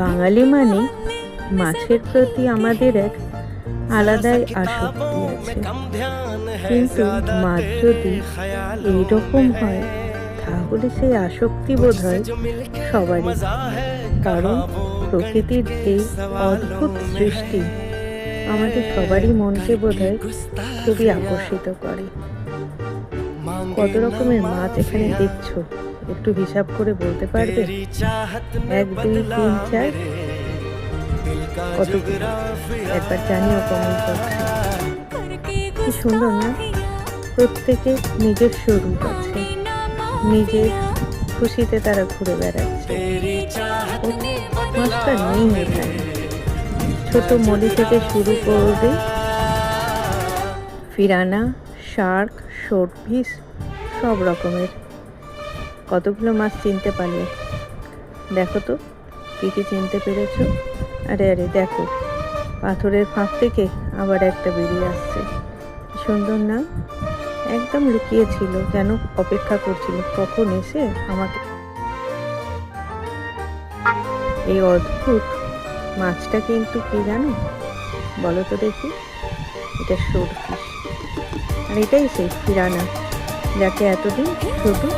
বাঙালি মানে মাছের প্রতি আমাদের এক আলাদাই আসক্তি আছে। কিন্তু মাছ যদি এইরকম হয় তাহলে সেই আসক্তি বোধ হয় সবারই। কারণ প্রকৃতির এই অদ্ভুত সৃষ্টি আমাদের সবারই মনকে বোধ হয় খুবই আকর্ষিত করে। কত রকমের মাছ এখানে দেখছো, একটু হিসাব করে বলতে পারবে? 1 2 3 4 কতগুলো? একবার জানিও কমেন্ট বক্সে। কি সুন্দর না? প্রত্যেকে নিজস্ব রূপ আছে, নিজের খুশিতে তারা ঘুরে বেড়াচ্ছে। মাছটা নেই এখানে। ছোট মলি থেকে শুরু করবে পিরানা, শার্ক, শোরফিশ, সব রকমের। কতগুলো মাছ চিনতে পারলে? দেখো তো কী কী চিনতে পেরেছ? আরে আরে দেখো, পাথরের ফাঁক থেকে আবার একটা বেরিয়ে আসছে। সুন্দর না? একদম লুকিয়েছিল, যেন অপেক্ষা করছিল কখন এসে আমাকে। এই অদ্ভুত মাছটা কিন্তু কি জানো? বলো তো দেখি। এটা শোরফিশ, আর এটাই সেই পিরানা, যাকে এতদিন শুধু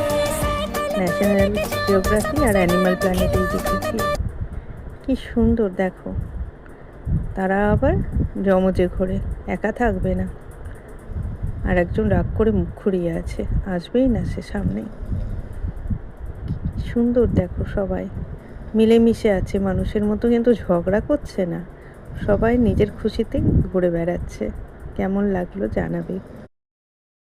ন্যাশনাল জিওগ্রাফি আর অ্যানিমাল প্ল্যানেটেই দেখেছি। কি সুন্দর দেখো। তারা আবার জমজে ঘোরে, একা থাকবে না। আর একজন রাগ করে মুখ ঘুরিয়ে আছে, আসবেই না সে সামনে। সুন্দর দেখো, সবাই মিলেমিশে আছে মানুষের মতো, কিন্তু ঝগড়া করছে না। সবাই নিজের খুশিতে ঘুরে বেড়াচ্ছে। কেমন লাগলো জানাবে।